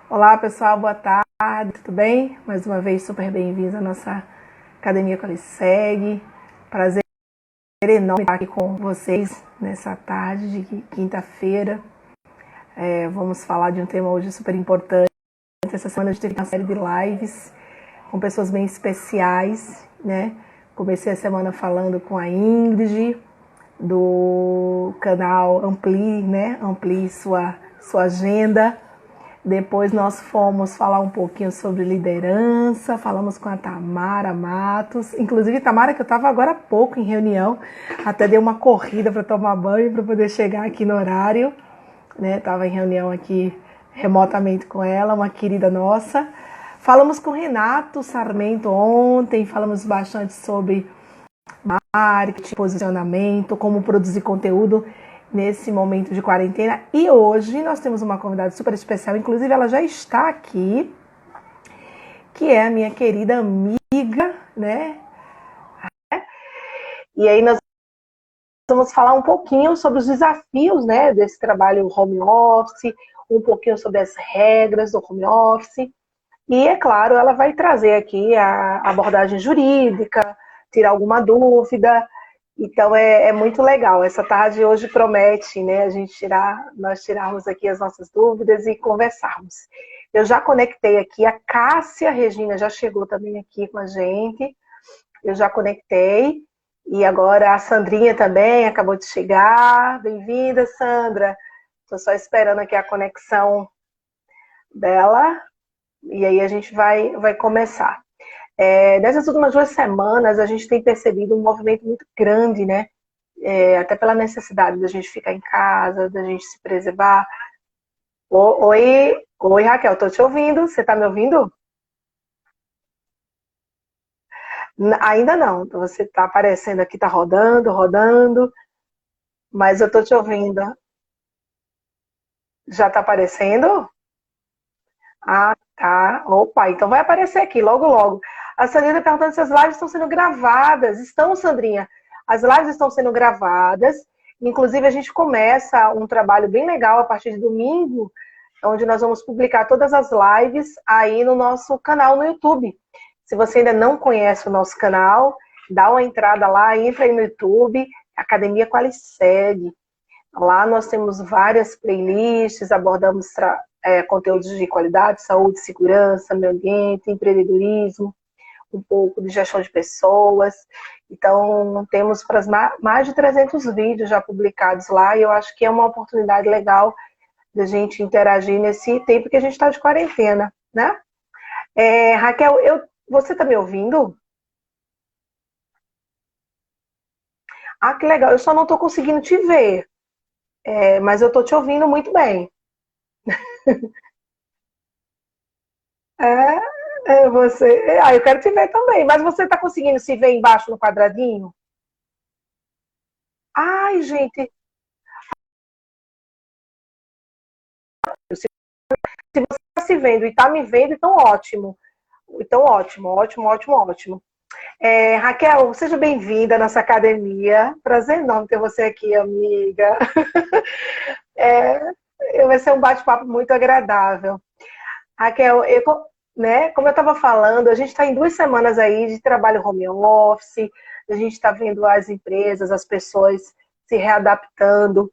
Olá pessoal, boa tarde, tudo bem? Mais uma vez super bem-vindos à nossa Academia Qualiseg. Prazer enorme estar aqui com vocês nessa tarde de quinta-feira. Vamos falar de um tema hoje super importante. Essa semana a gente teve uma série de lives com pessoas bem especiais, né? Comecei a semana falando com a Ingrid do canal Amplie, né? Amplie sua agenda. Depois nós fomos falar um pouquinho sobre liderança, falamos com a Tamara Matos, inclusive Tamara que eu estava agora há pouco em reunião, até dei uma corrida para tomar banho para poder chegar aqui no horário, né? Estava em reunião aqui remotamente com ela, uma querida nossa. Falamos com o Renato Sarmento ontem, falamos bastante sobre marketing, posicionamento, como produzir conteúdo nesse momento de quarentena. E hoje nós temos uma convidada super especial, inclusive ela já está aqui, que é a minha querida amiga, né? E aí nós vamos falar um pouquinho sobre os desafios, né, desse trabalho home office, um pouquinho sobre as regras do home office. E, é claro, ela vai trazer aqui a abordagem jurídica, tirar alguma dúvida. Então, é muito legal. Essa tarde hoje promete, né, nós tirarmos aqui as nossas dúvidas e conversarmos. Eu já conectei aqui, a Cássia Regina já chegou também aqui com a gente. Eu já conectei. E agora a Sandrinha também acabou de chegar. Bem-vinda, Sandra. Estou só esperando aqui a conexão dela. E aí a gente vai começar. Nessas últimas 2 semanas, a gente tem percebido um movimento muito grande, né? Até pela necessidade da gente ficar em casa, da gente se preservar. Oi, Raquel, estou te ouvindo. Você está me ouvindo? Ainda não. Você está aparecendo aqui, está rodando, rodando, mas eu estou te ouvindo. Já está aparecendo? Ah, tá. Opa, então vai aparecer aqui logo, logo. A Sandrina perguntando se as lives estão sendo gravadas. Estão, Sandrinha. As lives estão sendo gravadas. Inclusive, a gente começa um trabalho bem legal a partir de domingo, onde nós vamos publicar todas as lives aí no nosso canal no YouTube. Se você ainda não conhece o nosso canal, dá uma entrada lá, entra aí no YouTube, Academia Qualiseg. Lá nós temos várias playlists, abordamos conteúdos de qualidade, saúde, segurança, meio ambiente, empreendedorismo, um pouco de gestão de pessoas. Então, temos mais de 300 vídeos já publicados lá e eu acho que é uma oportunidade legal da gente interagir nesse tempo que a gente está de quarentena, né? Raquel, você está me ouvindo? Ah, que legal. Eu só não estou conseguindo te ver, mas eu estou te ouvindo muito bem. Você. Ah, eu quero te ver também. Mas você está conseguindo se ver embaixo no quadradinho? Ai, gente, se você está se vendo e está me vendo, então ótimo. Então ótimo, ótimo, ótimo, ótimo. Raquel, seja bem-vinda à nossa academia. Prazer enorme ter você aqui, amiga. Vai ser um bate-papo muito agradável. Raquel, né, como eu estava falando, a gente está em 2 semanas aí de trabalho home office, a gente está vendo as empresas, as pessoas se readaptando.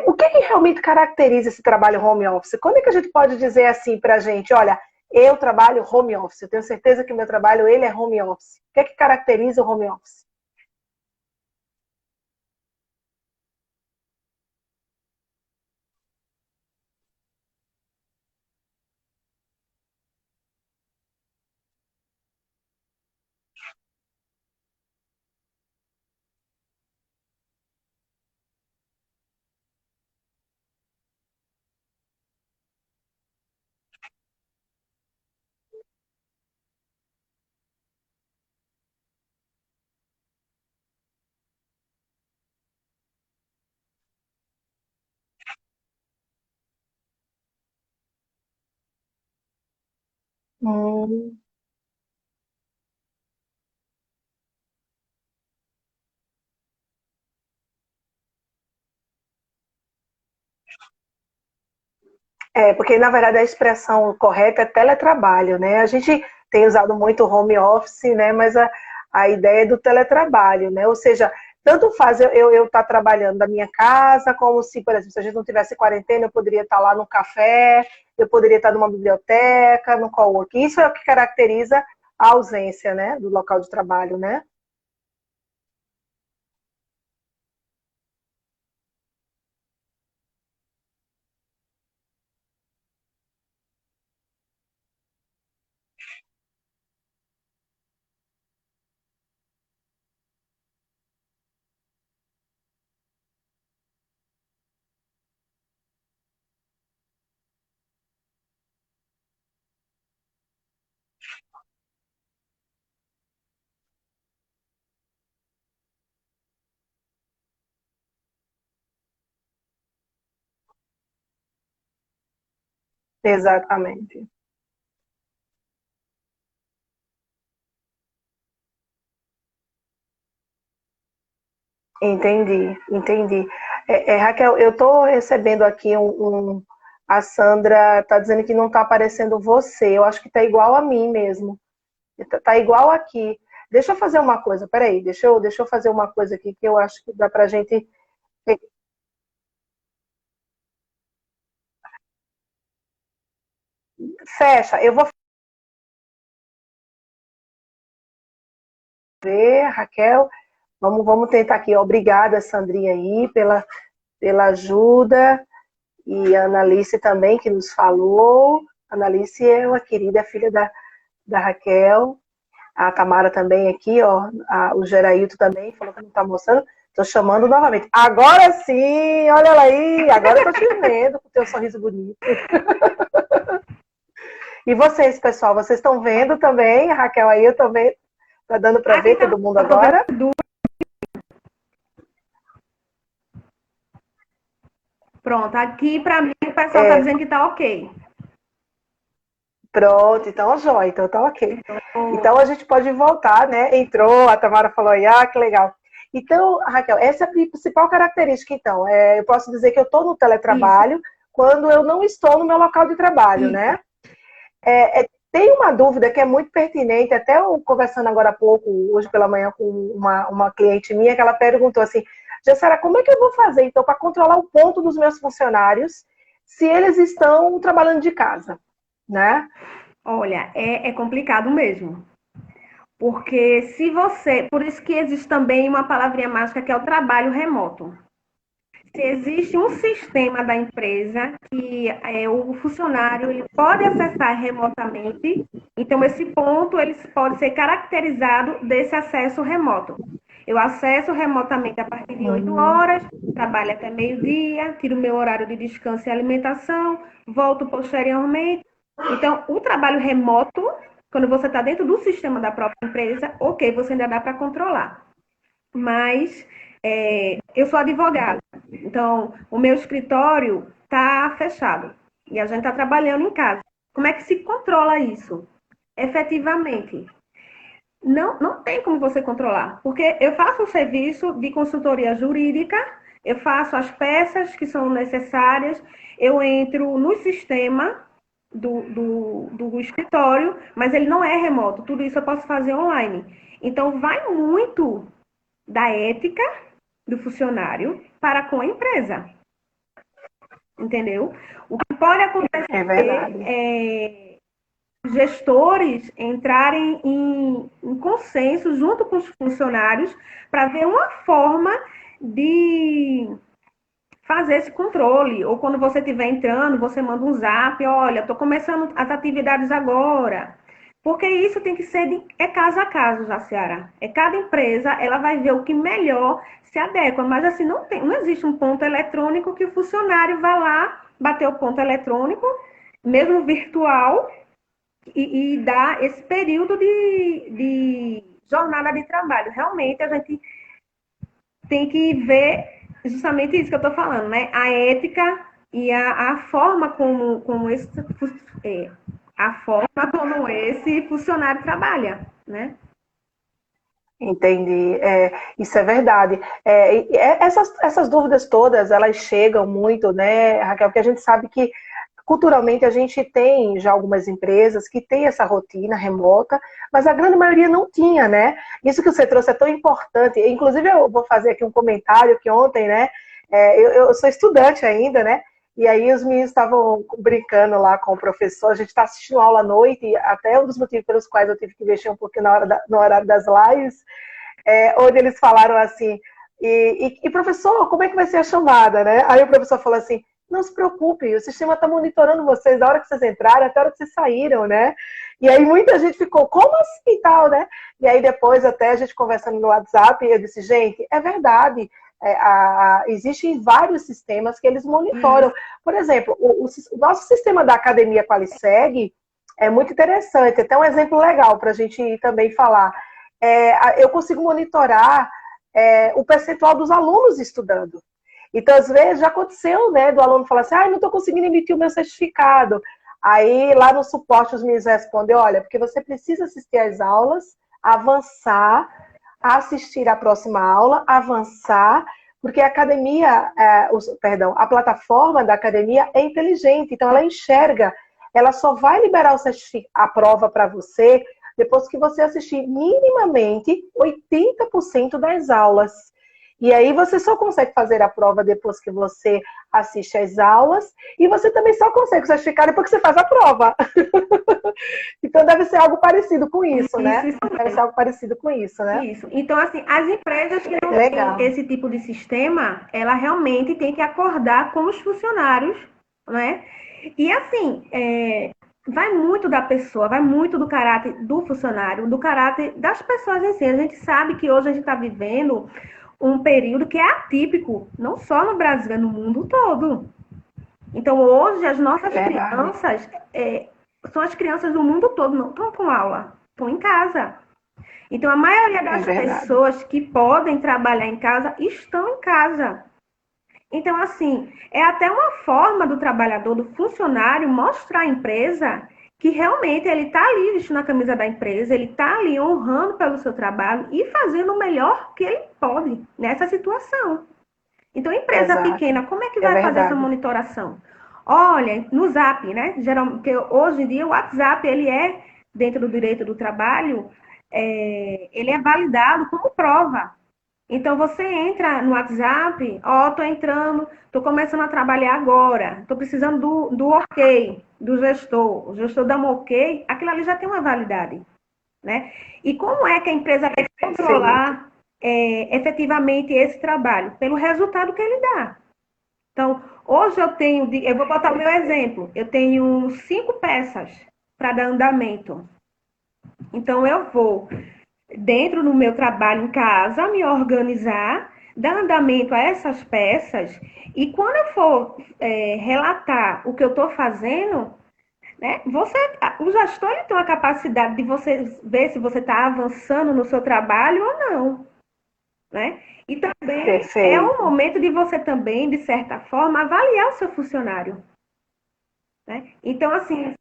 O que realmente caracteriza esse trabalho home office? Quando é que a gente pode dizer assim para a gente, olha, eu trabalho home office, eu tenho certeza que o meu trabalho ele é home office. O que caracteriza o home office? Hum, Porque na verdade a expressão correta é teletrabalho, né? A gente tem usado muito home office, né? Mas a ideia é do teletrabalho, né? Ou seja, tanto faz eu estar trabalhando da minha casa, como se, por exemplo, se a gente não tivesse quarentena, eu poderia estar lá no café, eu poderia estar numa biblioteca, no coworking. Isso é o que caracteriza a ausência, né? Do local de trabalho, né? Exatamente. Entendi, entendi. Raquel, eu estou recebendo aqui a Sandra está dizendo que não está aparecendo você. Eu acho que está igual a mim mesmo. Tá igual aqui. Deixa eu fazer uma coisa, peraí, deixa eu fazer uma coisa aqui que eu acho que dá pra gente. Fecha, eu vou ver, Raquel. Vamos tentar aqui. Obrigada, Sandrinha, aí, pela ajuda. E a Analice também, que nos falou. A Analice é uma querida filha da Raquel. A Tamara também aqui, ó. O Gerailton também falou que não está mostrando. Estou chamando novamente. Agora sim, olha ela aí. Agora eu tô te vendo com o teu sorriso bonito. E vocês, pessoal, vocês estão vendo também? A Raquel aí, eu tô vendo. Tá dando para ver todo mundo agora? Pronto, aqui para mim o pessoal tá dizendo que tá ok. Pronto, então, jóia, então tá ok. Então a gente pode voltar, né? Entrou, a Tamara falou, que legal. Então, Raquel, essa é a principal característica, então. Eu posso dizer que eu estou no teletrabalho Isso. quando eu não estou no meu local de trabalho, Isso. né? Tem uma dúvida que é muito pertinente, até eu conversando agora há pouco, hoje pela manhã, com uma cliente minha, que ela perguntou assim, Jassara, como é que eu vou fazer, então, para controlar o ponto dos meus funcionários se eles estão trabalhando de casa, né? Olha, é complicado mesmo. Porque se você. Por isso que existe também uma palavrinha mágica que é o trabalho remoto. Se existe um sistema da empresa que o funcionário ele pode acessar remotamente, então esse ponto ele pode ser caracterizado desse acesso remoto. Eu acesso remotamente a partir de 8 horas, trabalho até meio-dia, tiro meu horário de descanso e alimentação, volto posteriormente. Então, o trabalho remoto, quando você está dentro do sistema da própria empresa, ok, você ainda dá para controlar. Mas eu sou advogada, então o meu escritório está fechado e a gente está trabalhando em casa. Como é que se controla isso? Efetivamente, não tem como você controlar, porque eu faço o serviço de consultoria jurídica, eu faço as peças que são necessárias, eu entro no sistema do escritório, mas ele não é remoto, tudo isso eu posso fazer online. Então, vai muito da ética do funcionário para com a empresa. Entendeu? O que pode É acontecer verdade. é gestores entrarem em consenso junto com os funcionários para ver uma forma de fazer esse controle. Ou quando você estiver entrando, você manda um zap, olha, estou começando as atividades agora. Porque isso tem que ser caso a caso, Jaciara. Cada empresa, ela vai ver o que melhor se adequa. Mas assim, não existe um ponto eletrônico que o funcionário vá lá bater o ponto eletrônico, mesmo virtual, e dar esse período de jornada de trabalho. Realmente, a gente tem que ver justamente isso que eu estou falando, né? A ética e a forma como é, a forma como esse funcionário trabalha, né? Entendi. Isso é verdade. Essas dúvidas todas, elas chegam muito, né, Raquel, porque a gente sabe que culturalmente a gente tem já algumas empresas que têm essa rotina remota, mas a grande maioria não tinha, né? Isso que você trouxe é tão importante. Inclusive, eu vou fazer aqui um comentário que ontem, né? Eu sou estudante ainda, né? E aí os meninos estavam brincando lá com o professor, a gente está assistindo aula à noite, e até um dos motivos pelos quais eu tive que mexer um pouquinho no horário das lives, onde eles falaram assim, e professor, como é que vai ser a chamada, né? Aí o professor falou assim, não se preocupe, o sistema está monitorando vocês da hora que vocês entraram até a hora que vocês saíram, né? E aí muita gente ficou, como assim e tal, né? E aí depois até a gente conversando no WhatsApp, eu disse, gente, é verdade, existem vários sistemas que eles monitoram. Por exemplo, o nosso sistema da Academia Qualiseg é muito interessante, até um exemplo legal para a gente também falar. Eu consigo monitorar o percentual dos alunos estudando. Então, às vezes, já aconteceu, né, do aluno falar assim, não estou conseguindo emitir o meu certificado. Aí, lá no suporte, os meninos respondem, olha, porque você precisa assistir às aulas, avançar, assistir à próxima aula, avançar, porque a academia, a plataforma da academia é inteligente, então ela enxerga, ela só vai liberar a prova para você depois que você assistir minimamente 80% das aulas. E aí você só consegue fazer a prova depois que você assiste às aulas e você também só consegue certificar depois que você faz a prova. Então deve ser algo parecido com isso, né? Deve ser algo parecido com isso, né? Isso. Então, assim, as empresas que não têm esse tipo de sistema, ela realmente tem que acordar com os funcionários, né? E assim, vai muito da pessoa, vai muito do caráter do funcionário, do caráter das pessoas em si. A gente sabe que hoje a gente está vivendo um período que é atípico, não só no Brasil, é no mundo todo. Então, hoje, as nossas crianças são as crianças do mundo todo, não estão com aula, estão em casa. Então, a maioria das pessoas que podem trabalhar em casa estão em casa. Então, assim, é até uma forma do trabalhador, do funcionário, mostrar à empresa que realmente ele está ali vestindo a camisa da empresa, ele está ali honrando pelo seu trabalho e fazendo o melhor que ele pode nessa situação. Então, empresa pequena, como é que vai fazer essa monitoração? Olha, no Zap, né? Porque hoje em dia o WhatsApp, ele é, dentro do direito do trabalho, ele é validado como prova. Então, você entra no WhatsApp, tô entrando, tô começando a trabalhar agora, tô precisando do ok, do gestor. O gestor dá um ok, aquilo ali já tem uma validade, né? E como é que a empresa vai controlar efetivamente esse trabalho? Pelo resultado que ele dá. Então, hoje eu vou botar o meu exemplo, eu tenho 5 peças para dar andamento. Então, eu vou, dentro do meu trabalho em casa, me organizar, dar andamento a essas peças, e quando eu for relatar o que eu estou fazendo, né, o gestor ele tem a capacidade de você ver se você está avançando no seu trabalho ou não. Né? E também é um momento de você também, de certa forma, avaliar o seu funcionário. Né? Então, assim,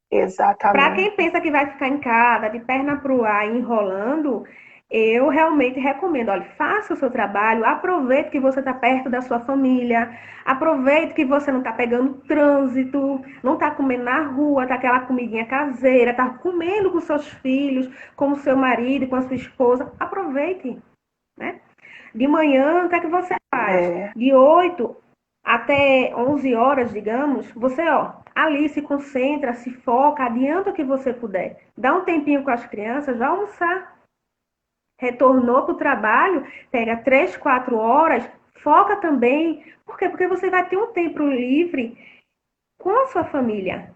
para quem pensa que vai ficar em casa, de perna pro ar, enrolando, eu realmente recomendo, olha, faça o seu trabalho, aproveite que você está perto da sua família, aproveite que você não está pegando trânsito, não está comendo na rua, está aquela comidinha caseira, está comendo com seus filhos, com o seu marido, com a sua esposa, aproveite, né? De manhã, o que é que você faz? De 8 até 11 horas, digamos, você, ali se concentra, se foca, adianta o que você puder. Dá um tempinho com as crianças, vai almoçar. Retornou para o trabalho, pega 3, 4 horas, foca também. Por quê? Porque você vai ter um tempo livre com a sua família.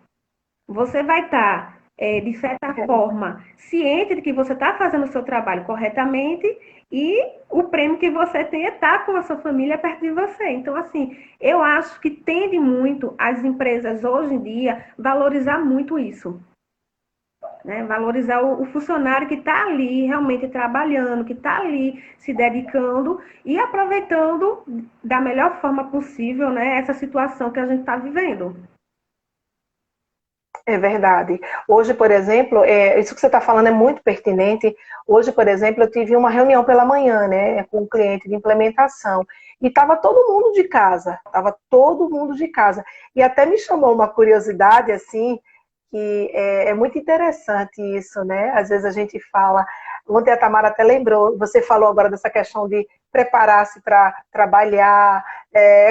Você vai estar, de certa forma, ciente de que você está fazendo o seu trabalho corretamente e o prêmio que você tem é estar com a sua família perto de você. Então, assim, eu acho que tende muito as empresas hoje em dia valorizar muito isso. Né? Valorizar o funcionário que está ali realmente trabalhando, que está ali se dedicando e aproveitando da melhor forma possível, né, essa situação que a gente está vivendo. É verdade. Hoje, por exemplo, isso que você está falando é muito pertinente. Hoje, por exemplo, eu tive uma reunião pela manhã, né, com um cliente de implementação. E estava todo mundo de casa, estava todo mundo de casa. E até me chamou uma curiosidade, assim, que é muito interessante isso, né? Às vezes a gente fala. Ontem a Tamara até lembrou, você falou agora dessa questão de preparar-se para trabalhar,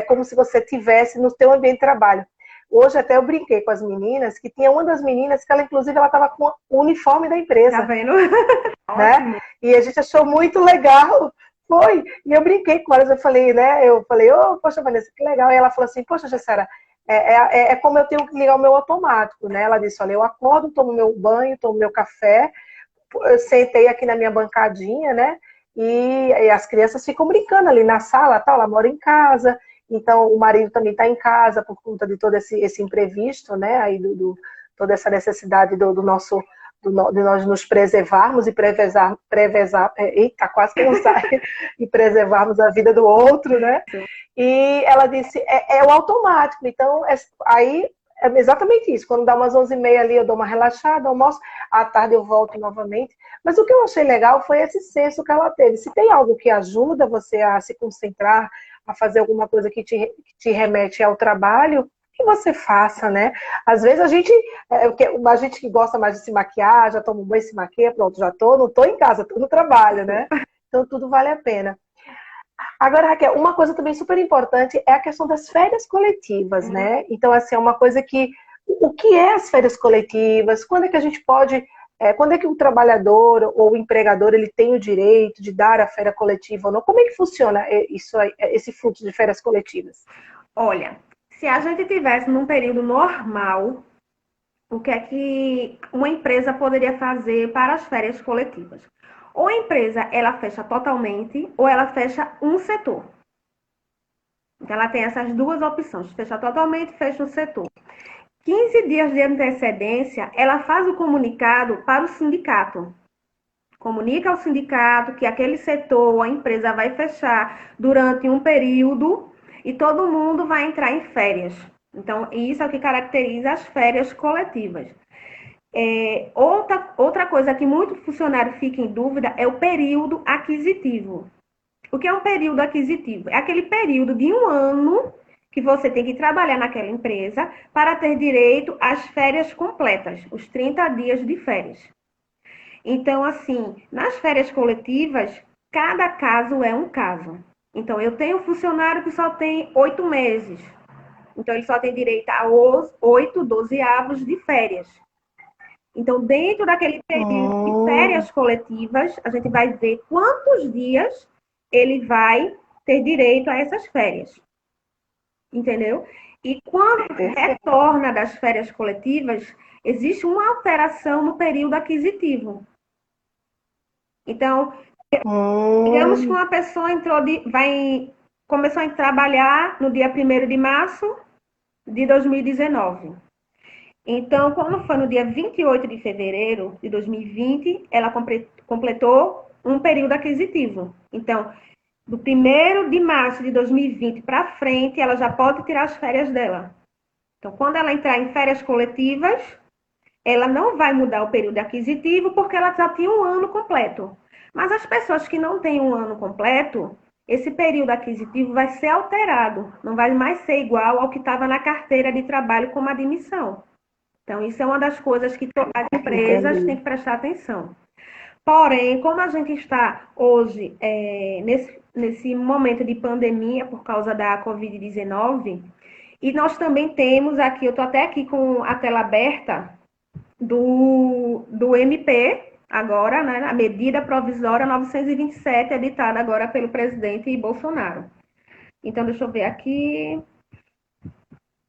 como se você tivesse no seu ambiente de trabalho. Hoje até eu brinquei com as meninas, que tinha uma das meninas que ela, inclusive, ela estava com o uniforme da Tá empresa, vendo? né? Ótimo. E a gente achou muito legal, foi. E eu brinquei com elas, eu falei, né? Eu falei, oh, poxa, Vanessa, que legal. E ela falou assim, poxa, Gessara, é como eu tenho que ligar o meu automático, né? Ela disse, olha, eu acordo, tomo meu banho, tomo meu café, eu sentei aqui na minha bancadinha, né? E as crianças ficam brincando ali na sala, tal, ela mora em casa, então o marido também está em casa por conta de todo esse imprevisto, né? Aí toda essa necessidade do nosso de nós nos preservarmos e eita, quase que não sai, e preservarmos a vida do outro, né? E ela disse, é o automático, então aí é exatamente isso, quando dá umas 11h30 ali eu dou uma relaxada, almoço, à tarde eu volto novamente, mas o que eu achei legal foi esse senso que ela teve, se tem algo que ajuda você a se concentrar, a fazer alguma coisa que te remete ao trabalho, que você faça, né? Às vezes a gente que gosta mais de se maquiar, já toma um banho, se maquia, pronto, não tô em casa, tô no trabalho, né? Então tudo vale a pena. Agora, Raquel, uma coisa também super importante é a questão das férias coletivas, né? Então, assim, é uma coisa que... O que é as férias coletivas? Quando é que a gente pode... quando é que o trabalhador ou o empregador ele tem o direito de dar a férias coletiva ou não? Como é que funciona esse fluxo de férias coletivas? Olha, se a gente tivesse num período normal, o que é que uma empresa poderia fazer para as férias coletivas? Ou a empresa ela fecha totalmente, ou ela fecha um setor. Então, ela tem essas duas opções: fecha totalmente, fecha um setor. 15 dias de antecedência, ela faz o comunicado para o sindicato. Comunica ao sindicato que aquele setor, a empresa vai fechar durante um período e todo mundo vai entrar em férias. Então, isso é o que caracteriza as férias coletivas. Outra coisa que muito funcionário fica em dúvida é o período aquisitivo. O que é um período aquisitivo? É aquele período de um ano que você tem que trabalhar naquela empresa para ter direito às férias completas, os 30 dias de férias. Então, assim, nas férias coletivas, cada caso é um caso. Então, eu tenho um funcionário que só tem 8 meses. Então, ele só tem direito a 8 dozeavos de férias. Então, dentro daquele período de férias coletivas, a gente vai ver quantos dias ele vai ter direito a essas férias. Entendeu? E quando retorna das férias coletivas, existe uma alteração no período aquisitivo. Então, digamos que uma pessoa começou a trabalhar no dia 1º de março de 2019. Então, quando foi no dia 28 de fevereiro de 2020, ela completou um período aquisitivo. Então, do 1º de março de 2020 para frente, ela já pode tirar as férias dela. Então, quando ela entrar em férias coletivas, ela não vai mudar o período aquisitivo porque ela já tinha um ano completo. Mas as pessoas que não têm um ano completo, esse período aquisitivo vai ser alterado. Não vai mais ser igual ao que estava na carteira de trabalho como admissão. Então, isso é uma das coisas que as empresas têm que prestar atenção. Porém, como a gente está hoje nesse momento de pandemia por causa da Covid-19, e nós também temos aqui, eu estou até aqui com a tela aberta do MP, agora, né, a medida provisória 927, editada agora pelo presidente Bolsonaro. Então, deixa eu ver aqui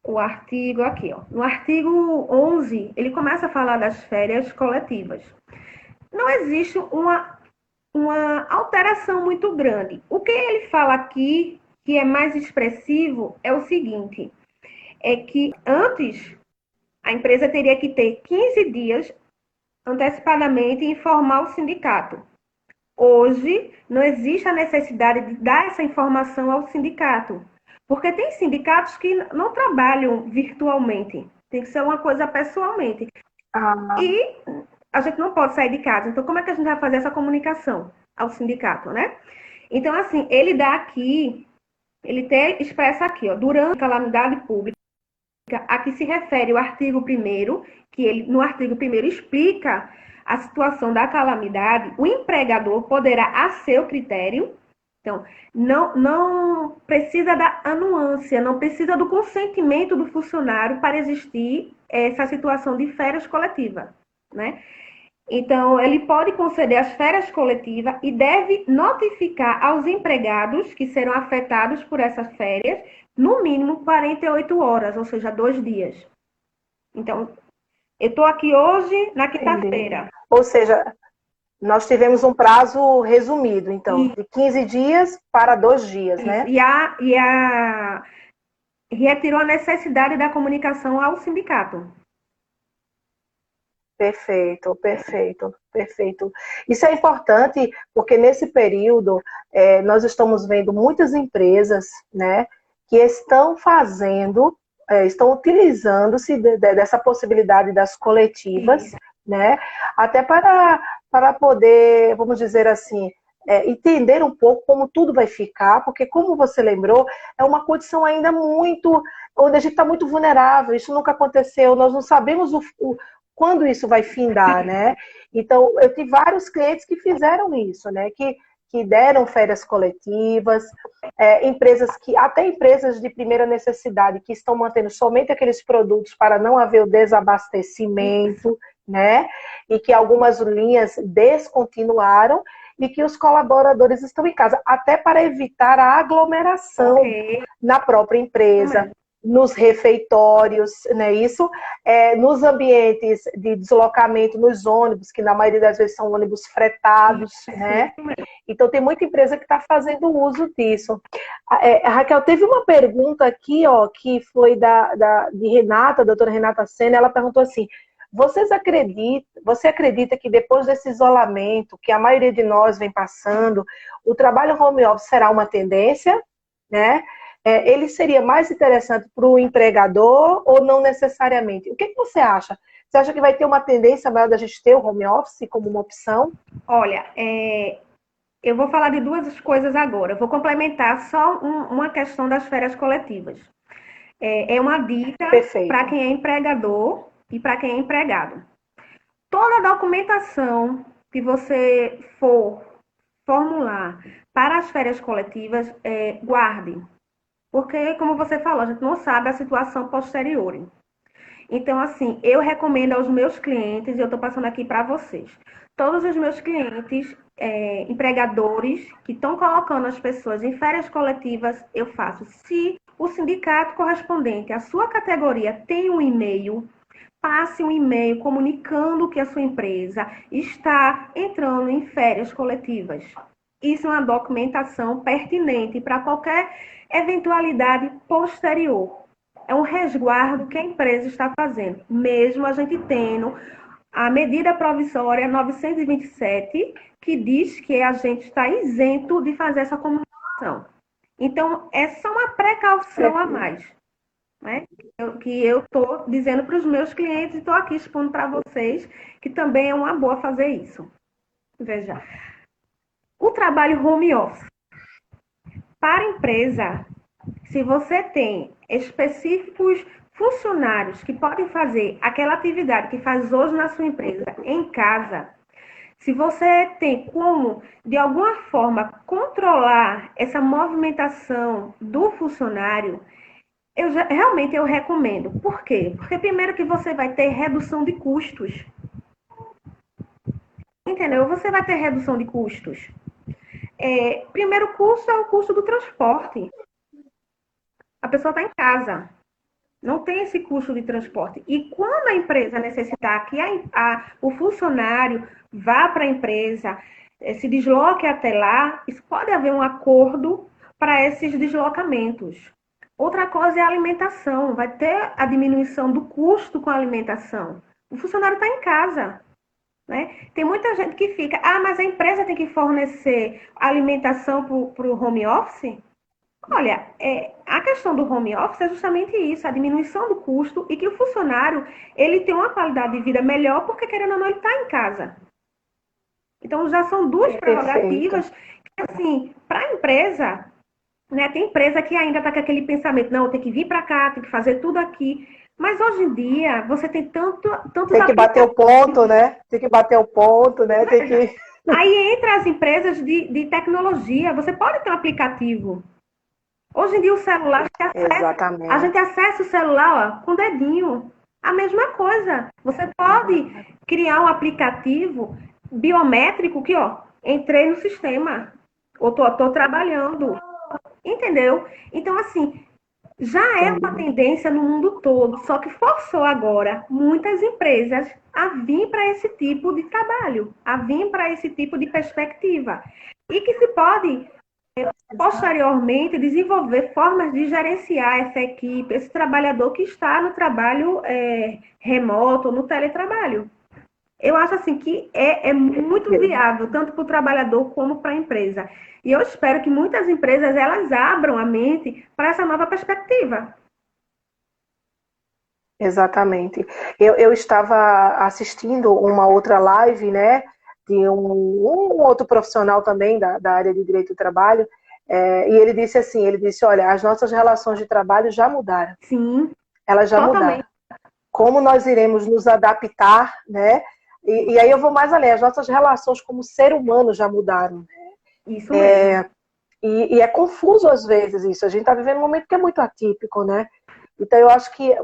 o artigo aqui, ó. No artigo 11, ele começa a falar das férias coletivas. Não existe uma alteração muito grande. O que ele fala aqui, que é mais expressivo, é o seguinte, é que antes a empresa teria que ter 15 dias antecipadamente e informar o sindicato. Hoje, não existe a necessidade de dar essa informação ao sindicato, porque tem sindicatos que não trabalham virtualmente. Tem que ser uma coisa pessoalmente. Ah, E a gente não pode sair de casa. Então, como é que a gente vai fazer essa comunicação ao sindicato, né? Então, assim, ele dá aqui, ele até expressa aqui, ó, durante a calamidade pública, a que se refere o artigo 1º, que ele, no artigo 1º, explica a situação da calamidade, o empregador poderá, a seu critério, então, não precisa da anuência, não precisa do consentimento do funcionário para existir essa situação de férias coletiva, né? Então, ele pode conceder as férias coletivas e deve notificar aos empregados que serão afetados por essas férias, no mínimo 48 horas, ou seja, 2 dias. Então, eu estou aqui hoje, na entendi. quinta-feira. Ou seja, nós tivemos um prazo resumido, então, E de 15 dias para 2 dias, isso. né? E retirou a necessidade da comunicação ao sindicato. Perfeito, perfeito, perfeito. Isso é importante porque nesse período nós estamos vendo muitas empresas, né, que estão fazendo, estão utilizando-se dessa possibilidade das coletivas, Isso. né, até para poder, vamos dizer assim, entender um pouco como tudo vai ficar, porque como você lembrou, é uma condição ainda muito, onde a gente está muito vulnerável, isso nunca aconteceu, nós não sabemos quando isso vai findar, né? Então, eu tive vários clientes que fizeram isso, né? Que deram férias coletivas, empresas que, até empresas de primeira necessidade, que estão mantendo somente aqueles produtos para não haver o desabastecimento, né? E que algumas linhas descontinuaram e que os colaboradores estão em casa, até para evitar a aglomeração Ok. na própria empresa, nos refeitórios, né? Isso, nos ambientes de deslocamento, nos ônibus, que na maioria das vezes são ônibus fretados, né? Então tem muita empresa que está fazendo uso disso. Raquel, teve uma pergunta aqui, ó, que foi de Renata, a doutora Renata Sena, ela perguntou assim: você acredita que depois desse isolamento que a maioria de nós vem passando, o trabalho home office será uma tendência, né? Ele seria mais interessante para o empregador ou não necessariamente? O que você acha? Você acha que vai ter uma tendência maior da gente ter o home office como uma opção? Olha, eu vou falar de duas coisas agora. Eu vou complementar só uma questão das férias coletivas. É uma dica para Perfeito. quem é empregador e para quem é empregado. Toda a documentação que você for formular para as férias coletivas, guarde. Porque, como você falou, a gente não sabe a situação posterior. Então, assim, eu recomendo aos meus clientes, e eu estou passando aqui para vocês, todos os meus clientes, empregadores, que estão colocando as pessoas em férias coletivas, eu faço. Se o sindicato correspondente à sua categoria tem um e-mail, passe um e-mail comunicando que a sua empresa está entrando em férias coletivas. Isso é uma documentação pertinente para qualquer eventualidade posterior. É um resguardo que a empresa está fazendo, mesmo a gente tendo a medida provisória 927, que diz que a gente está isento de fazer essa comunicação. Então, essa é uma precaução a mais, né? Que eu estou dizendo para os meus clientes e estou aqui expondo para vocês que também é uma boa fazer isso. Veja, o trabalho home office. Para a empresa, se você tem específicos funcionários que podem fazer aquela atividade que faz hoje na sua empresa em casa, se você tem como, de alguma forma, controlar essa movimentação do funcionário, realmente eu recomendo. Por quê? Porque primeiro que você vai ter redução de custos. Entendeu? Você vai ter redução de custos. Primeiro custo é o custo do transporte. A pessoa está em casa. Não tem esse custo de transporte. E quando a empresa necessitar que o funcionário vá para a empresa, se desloque até lá, isso pode haver um acordo para esses deslocamentos. Outra coisa é a alimentação. Vai ter a diminuição do custo com a alimentação. O funcionário está em casa. Né? Tem muita gente que fica, mas a empresa tem que fornecer alimentação para o home office? Olha, a questão do home office é justamente isso, a diminuição do custo e que o funcionário ele tem uma qualidade de vida melhor porque, querendo ou não, ele está em casa. Então, já são duas Perfeito. prerrogativas que, assim, para a empresa, né, tem empresa que ainda está com aquele pensamento, não, tem que vir para cá, tem que fazer tudo aqui. Mas hoje em dia, você tem tantos Tem que bater o aplicativos. ponto, né? Tem que bater o ponto, né? Tem Veja, que. aí entra as empresas de tecnologia, você pode ter um aplicativo. Hoje em dia o celular, a gente Exatamente. acessa o celular ó, com o dedinho. A mesma coisa. Você pode criar um aplicativo biométrico que, ó, entrei no sistema, ou tô trabalhando. Entendeu? Então, assim, já é uma Entendi. tendência no mundo todo, só que forçou agora muitas empresas a vir para esse tipo de trabalho, a vir para esse tipo de perspectiva. E que se pode posteriormente desenvolver formas de gerenciar essa equipe, esse trabalhador que está no trabalho remoto, no teletrabalho. Eu acho assim que é muito viável, tanto para o trabalhador como para a empresa. E eu espero que muitas empresas elas abram a mente para essa nova perspectiva. Exatamente. Eu estava assistindo uma outra live, né, de um outro profissional também da área de direito do trabalho, e ele disse assim, ele disse, olha, as nossas relações de trabalho já mudaram, Sim, elas já mudaram. totalmente. Como nós iremos nos adaptar, né? E aí eu vou mais além, as nossas relações como ser humano já mudaram. Isso mesmo. E é confuso às vezes isso. A gente está vivendo um momento que é muito atípico, né? Então eu acho que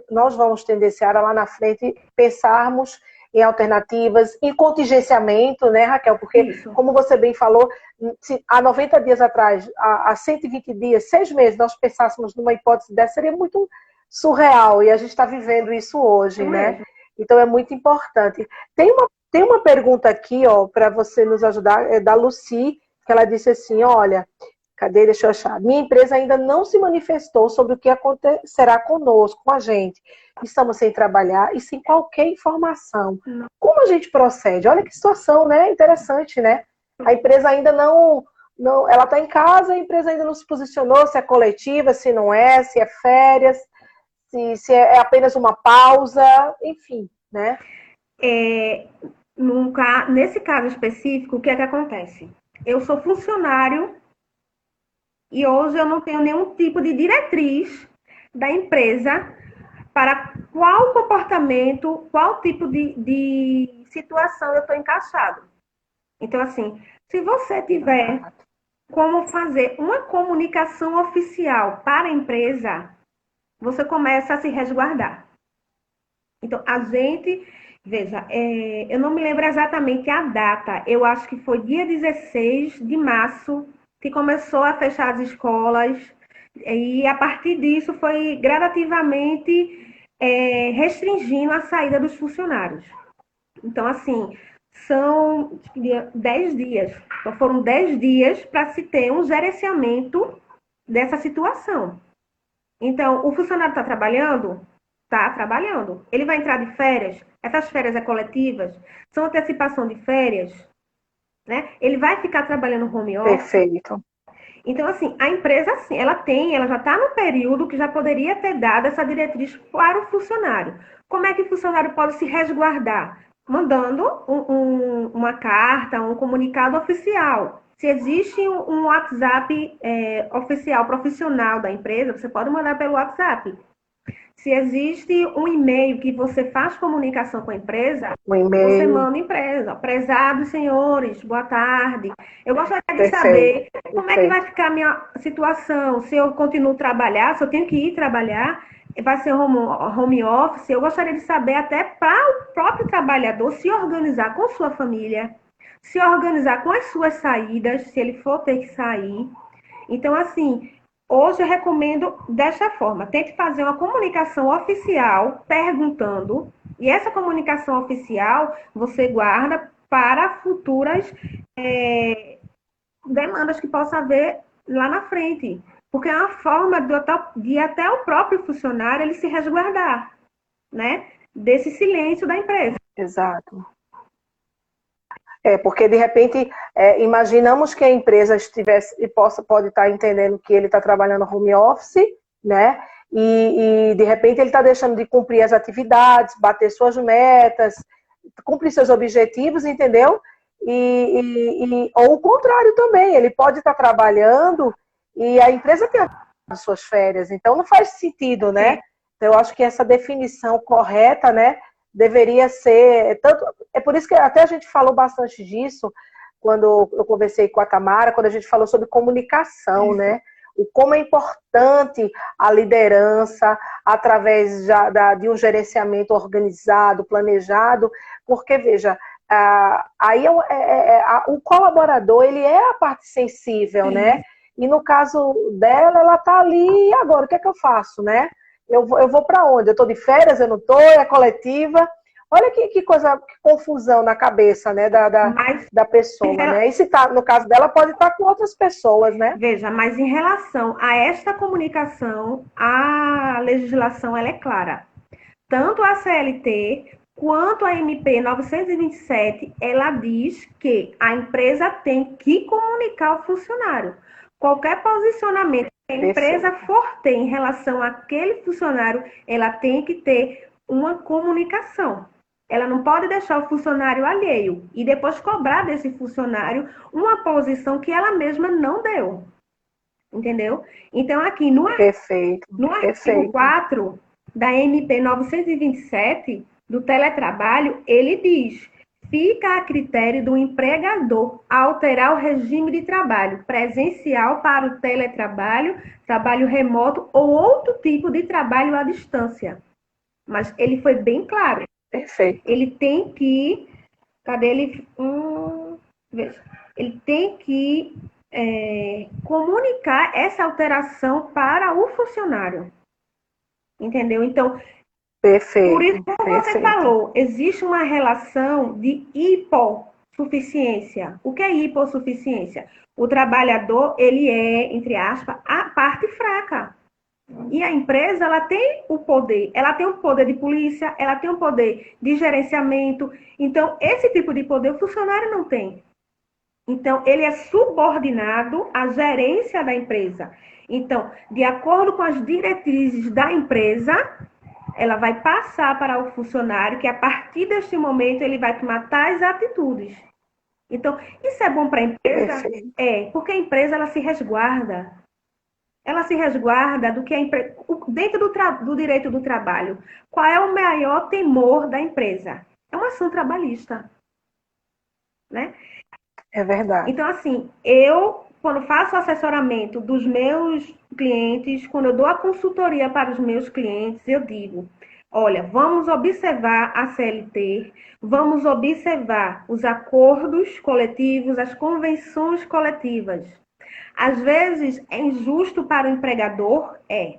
nós vamos tendenciar a lá na frente pensarmos em alternativas, em contingenciamento, né, Raquel? Porque, Isso. como você bem falou, se há 90 dias atrás, há 120 dias, 6 meses, nós pensássemos numa hipótese dessa, seria muito surreal. E a gente está vivendo isso Isso hoje, né? mesmo. Então é muito importante. Tem uma pergunta aqui, ó, para você nos ajudar, é da Lucy, que ela disse assim, olha, cadê? Deixa eu achar. Minha empresa ainda não se manifestou sobre o que acontecerá conosco, com a gente. Estamos sem trabalhar e sem qualquer informação. Não. Como a gente procede? Olha que situação, né? Interessante, né? A empresa ainda não ela está em casa, a empresa ainda não se posicionou se é coletiva, se não é, se é férias, se é apenas uma pausa, enfim, né? É, nesse caso específico, o que é que acontece? Eu sou funcionário e hoje eu não tenho nenhum tipo de diretriz da empresa para qual comportamento, qual tipo de situação eu estou encaixado. Então, assim, se você tiver Exato. como fazer uma comunicação oficial para a empresa, você começa a se resguardar. Então, a gente, veja, eu não me lembro exatamente a data, eu acho que foi dia 16 de março que começou a fechar as escolas, e a partir disso foi gradativamente restringindo a saída dos funcionários. Então, assim, são 10 dias. Então, foram 10 dias para se ter um gerenciamento dessa situação. Então, o funcionário está trabalhando? Está trabalhando. Ele vai entrar de férias? Essas férias é coletivas? São antecipação de férias? Né? Ele vai ficar trabalhando home office? Perfeito. Então, assim, a empresa, assim, ela já está no período que já poderia ter dado essa diretriz para o funcionário. Como é que o funcionário pode se resguardar? Mandando uma carta, um comunicado oficial. Se existe um WhatsApp oficial, profissional da empresa, você pode mandar pelo WhatsApp. Se existe um e-mail que você faz comunicação com a empresa, Um você e-mail. manda empresa. Prezados senhores, boa tarde. Eu gostaria de Perfeito. saber como é que vai Perfeito. ficar a minha situação. Se eu continuo a trabalhar, se eu tenho que ir trabalhar, vai ser home office. Eu gostaria de saber até para o próprio trabalhador se organizar com sua família, se organizar com as suas saídas, se ele for ter que sair. Então, assim, hoje eu recomendo desta forma: tente fazer uma comunicação oficial perguntando, e essa comunicação oficial você guarda para futuras demandas que possa haver lá na frente. Porque é uma forma de até o próprio funcionário ele se resguardar, né? Desse silêncio da empresa. Exato. Porque de repente, imaginamos que a empresa estivesse e pode estar entendendo que ele está trabalhando home office, né? E de repente ele está deixando de cumprir as atividades, bater suas metas, cumprir seus objetivos, entendeu? Ou o contrário também, ele pode estar trabalhando e a empresa tem as suas férias, então não faz sentido, né? Então eu acho que essa definição correta, né, deveria ser tanto. É por isso que até a gente falou bastante disso quando eu conversei com a Tamara, quando a gente falou sobre comunicação, né? O como é importante a liderança através de um gerenciamento organizado, planejado, porque, veja, aí o colaborador, ele é a parte sensível, né? E no caso dela, ela tá ali, e agora, o que é que eu faço, né? Eu vou para onde? Eu estou de férias, eu não estou, é coletiva. Olha que coisa, que confusão na cabeça, né, da pessoa, né? E se tá, no caso dela, pode estar com outras pessoas, né? Veja, mas em relação a esta comunicação, a legislação ela é clara. Tanto a CLT quanto a MP 927, ela diz que a empresa tem que comunicar ao funcionário. Qualquer posicionamento que a empresa for ter em relação àquele funcionário, ela tem que ter uma comunicação. Ela não pode deixar o funcionário alheio e depois cobrar desse funcionário uma posição que ela mesma não deu. Entendeu? Então, aqui no artigo 4 da MP 927 do teletrabalho, ele diz: fica a critério do empregador alterar o regime de trabalho presencial para o teletrabalho, trabalho remoto ou outro tipo de trabalho à distância. Mas ele foi bem claro. Perfeito. Ele tem que... Cadê ele? Veja. Ele tem que comunicar essa alteração para o funcionário. Entendeu? Então, perfeito, por isso, como você falou, existe uma relação de hipossuficiência. O que é hipossuficiência? O trabalhador, ele é, entre aspas, a parte fraca. E a empresa, ela tem o poder. Ela tem o poder de polícia, ela tem o poder de gerenciamento. Então, esse tipo de poder o funcionário não tem. Então, ele é subordinado à gerência da empresa. Então, de acordo com as diretrizes da empresa, ela vai passar para o funcionário que, a partir deste momento, ele vai tomar tais atitudes. Então, isso é bom para a empresa? Porque a empresa, ela se resguarda. Ela se resguarda do que a empresa... Dentro do direito do trabalho, qual é o maior temor da empresa? É uma ação trabalhista. Né? É verdade. Então, assim, eu, quando faço o assessoramento dos meus clientes, quando eu dou a consultoria para os meus clientes, eu digo: olha, vamos observar a CLT, vamos observar os acordos coletivos, as convenções coletivas. Às vezes, é injusto para o empregador? É.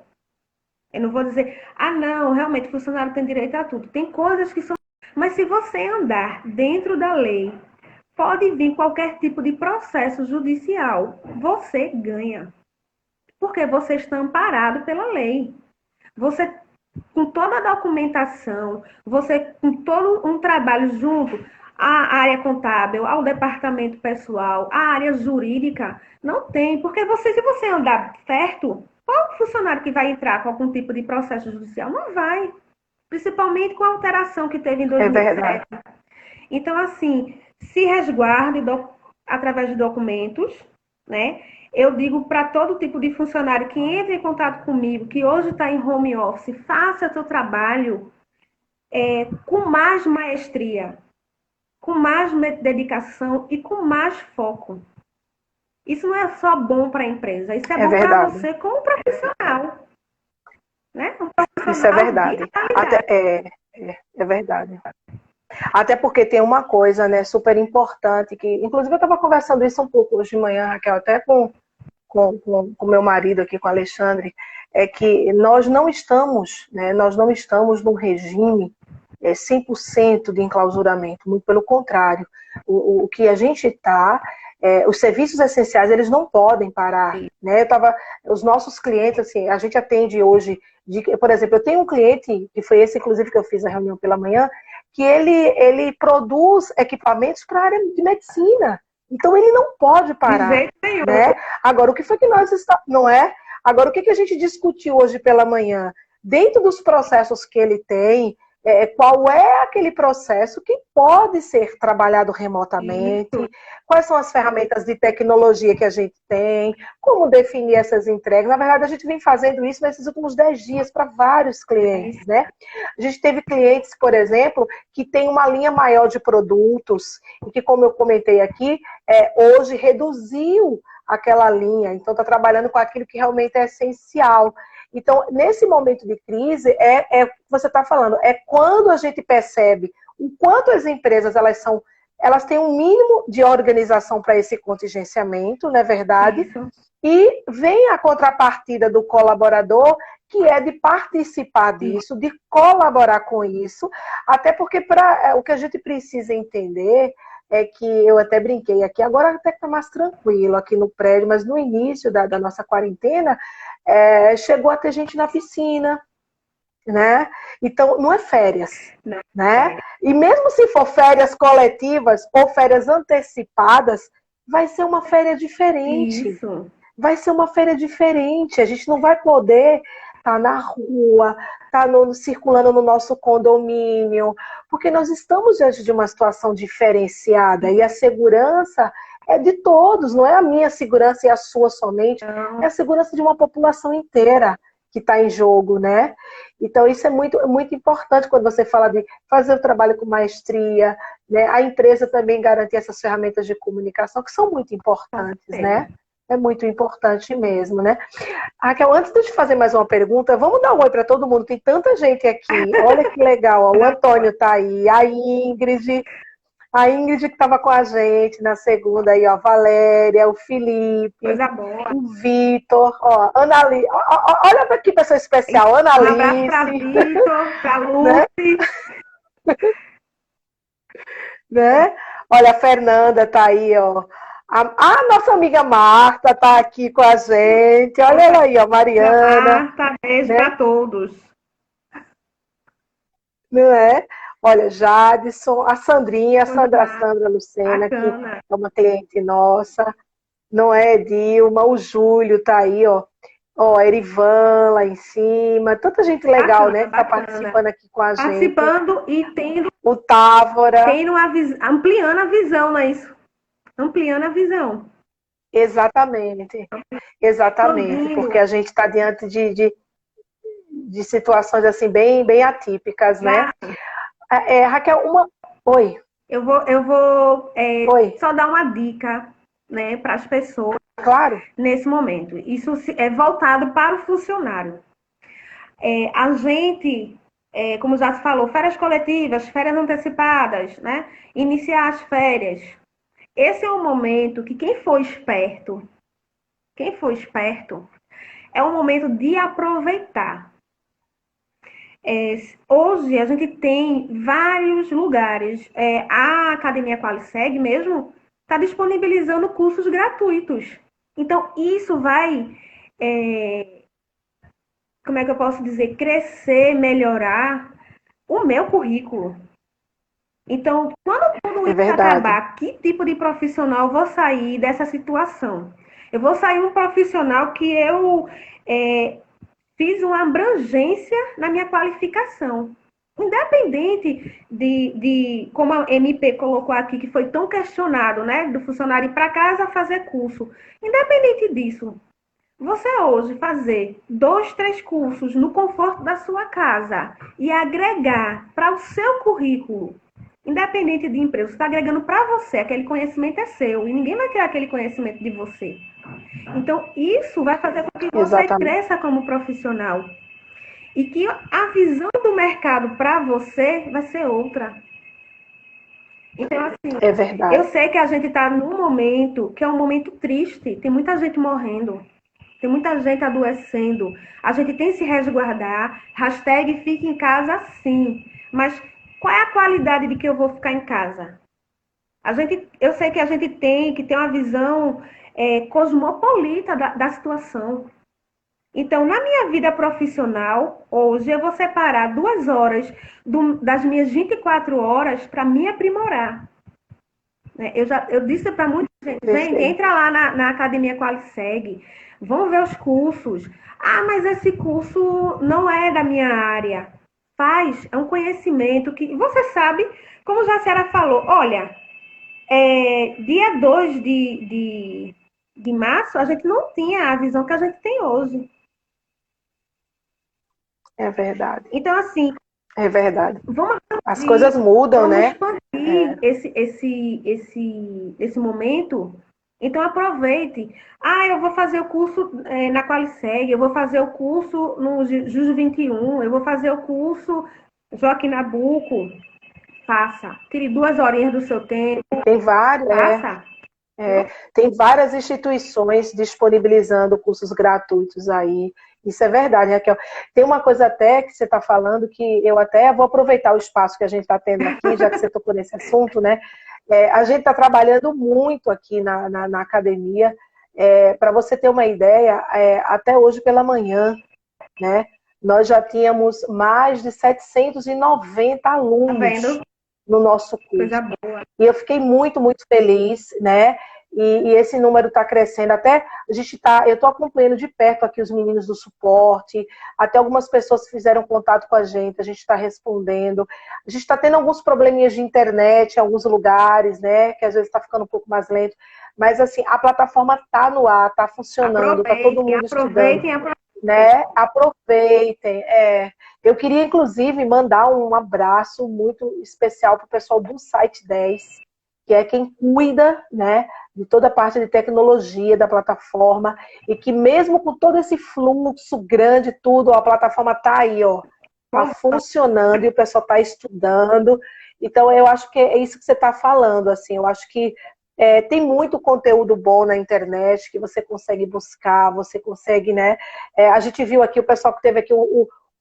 Eu não vou dizer, não, realmente o funcionário tem direito a tudo. Tem coisas que são... Mas se você andar dentro da lei, pode vir qualquer tipo de processo judicial. Você ganha. Porque você está amparado pela lei. Você, com toda a documentação, você com todo um trabalho junto à área contábil, ao departamento pessoal, à área jurídica, não tem. Porque se você andar certo, qual funcionário que vai entrar com algum tipo de processo judicial? Não vai. Principalmente com a alteração que teve em 2007. É verdade. Então, assim, se resguarde através de documentos, né? Eu digo para todo tipo de funcionário que entre em contato comigo, que hoje está em home office, faça seu trabalho com mais maestria, com mais dedicação e com mais foco. Isso não é só bom para a empresa, isso é bom para você como profissional. Né? Um profissional. Isso é verdade. É verdade. Até porque tem uma coisa, né, super importante, que inclusive eu estava conversando isso um pouco hoje de manhã, Raquel, até com meu marido aqui, com o Alexandre, é que nós não estamos num regime 100% de enclausuramento, muito pelo contrário. O que a gente está, os serviços essenciais, eles não podem parar. Né? Os nossos clientes, assim, a gente atende hoje, por exemplo, eu tenho um cliente, que foi esse, inclusive, que eu fiz a reunião pela manhã, que ele produz equipamentos para a área de medicina. Então ele não pode parar, De jeito nenhum. né? Agora, o que foi que nós estamos, não é? Agora, o que a gente discutiu hoje pela manhã? Dentro dos processos que ele tem, qual é aquele processo que pode ser trabalhado remotamente, Isso. quais são as ferramentas de tecnologia que a gente tem, como definir essas entregas. Na verdade, a gente vem fazendo isso nesses últimos 10 dias para vários clientes, né? A gente teve clientes, por exemplo, que tem uma linha maior de produtos e que, como eu comentei aqui, hoje reduziu aquela linha, então está trabalhando com aquilo que realmente é essencial. Então, nesse momento de crise, você está falando, é quando a gente percebe o quanto as empresas elas têm um mínimo de organização para esse contingenciamento, não é verdade? Isso. E vem a contrapartida do colaborador, que é de participar disso, de colaborar com isso, até porque o que a gente precisa entender é que eu até brinquei aqui, agora até que está mais tranquilo aqui no prédio, mas no início da nossa quarentena, chegou a ter gente na piscina, né? Então, não é férias, Não. né? E mesmo se for férias coletivas ou férias antecipadas, vai ser uma férias diferente. Isso. Vai ser uma feira diferente. A gente não vai poder estar na rua, estar circulando no nosso condomínio, porque nós estamos diante de uma situação diferenciada e a segurança é de todos, não é a minha segurança e a sua somente, é a segurança de uma população inteira que está em jogo, né? Então, isso é muito, muito importante quando você fala de fazer o trabalho com maestria, né? A empresa também garantir essas ferramentas de comunicação, que são muito importantes, né? É muito importante mesmo, né? Raquel, antes de eu te fazer mais uma pergunta, vamos dar um oi para todo mundo. Tem tanta gente aqui. Olha que legal. Ó. O Antônio está aí, a Ingrid que estava com a gente na segunda aí, ó, a Valéria, o Felipe, Coisa boa. o Vitor, ó, Analice. Olha aqui, pessoa especial, Analice. Um abraço para Vitor, para Lucy. Né? Olha, a Fernanda tá aí, ó. A nossa amiga Marta tá aqui com a gente. Olha ela aí, ó, Mariana. Marta, beijo, né? Para todos. Não é? Olha, Jadson, a Sandrinha, a Sandra Lucena, que é uma cliente nossa. Não é, Dilma, o Júlio tá aí, ó. Ó, a Erivan lá em cima. Tanta gente legal, né? Que tá participando aqui com a gente. Participando e tendo... O Távora. Ampliando a visão, não é isso? Ampliando a visão. Exatamente. Exatamente. Porque a gente está diante de situações assim bem atípicas, né? Raquel, Oi. Eu vou Oi. só dar uma dica, né, para as pessoas. Claro. Nesse momento. Isso é voltado para o funcionário. A gente, como já se falou, férias coletivas, férias antecipadas, né? Iniciar as férias. Esse é o momento que quem for esperto, é o momento de aproveitar. Hoje a gente tem vários lugares. A Academia Qualiseg mesmo está disponibilizando cursos gratuitos. Então, isso vai, como é que eu posso dizer, crescer, melhorar o meu currículo. Então, quando tudo isso acabar, que tipo de profissional eu vou sair dessa situação? Eu vou sair um profissional que eu fiz uma abrangência na minha qualificação. Independente de como a MP colocou aqui, que foi tão questionado, né? Do funcionário ir para casa fazer curso. Independente disso, você hoje fazer 2, 3 cursos no conforto da sua casa e agregar para o seu currículo, independente de emprego, você está agregando para você, aquele conhecimento é seu e ninguém vai criar aquele conhecimento de você. Então, isso vai fazer com que você cresça como profissional. E que a visão do mercado para você vai ser outra. Então, assim, é verdade. Eu sei que a gente está num momento que é um momento triste. Tem muita gente morrendo. Tem muita gente adoecendo. A gente tem que se resguardar. Hashtag fique em casa sim. Mas qual é a qualidade de que eu vou ficar em casa? Eu sei que a gente tem que ter uma visão cosmopolita da situação. Então, na minha vida profissional, hoje eu vou separar 2 horas das minhas 24 horas para me aprimorar. Né? Eu disse para muita gente, entra lá na Academia Qualiseg, vão ver os cursos. Ah, mas esse curso não é da minha área. Faz, é um conhecimento que você sabe, como já a senhora falou, olha, dia 2 de março, a gente não tinha a visão que a gente tem hoje. É verdade. Então, assim, é verdade. Vamos As coisas mudam, né? expandir esse momento. Então, aproveite. Ah, eu vou fazer o curso na Qualiseg, eu vou fazer o curso no Juju 21, eu vou fazer o curso Joaquim Nabuco. Faça. Tire 2 horinhas do seu tempo. Tem vários, Faça. tem várias instituições disponibilizando cursos gratuitos aí. Isso é verdade, Raquel. Tem uma coisa até que você está falando que eu até vou aproveitar o espaço que a gente está tendo aqui, já que você tocou nesse assunto, né? A gente está trabalhando muito aqui na academia. Para você ter uma ideia, até hoje pela manhã, né? Nós já tínhamos mais de 790 alunos no nosso curso. Coisa boa. E eu fiquei muito, muito feliz, né? E esse número está crescendo. Até eu estou acompanhando de perto aqui os meninos do suporte, até algumas pessoas fizeram contato com a gente está respondendo. A gente está tendo alguns probleminhas de internet em alguns lugares, né? Que às vezes está ficando um pouco mais lento. Mas assim, a plataforma está no ar, está funcionando, está todo mundo estudando. Né? Aproveitem. Eu queria, inclusive, mandar um abraço muito especial para o pessoal do Site 10, que é quem cuida, né, de toda a parte de tecnologia da plataforma, e que mesmo com todo esse fluxo grande, tudo, a plataforma está aí, ó, está funcionando e o pessoal está estudando. Então, eu acho que é isso que você está falando, assim, eu acho que tem muito conteúdo bom na internet que você consegue buscar, você consegue, né? A gente viu aqui o pessoal que teve aqui,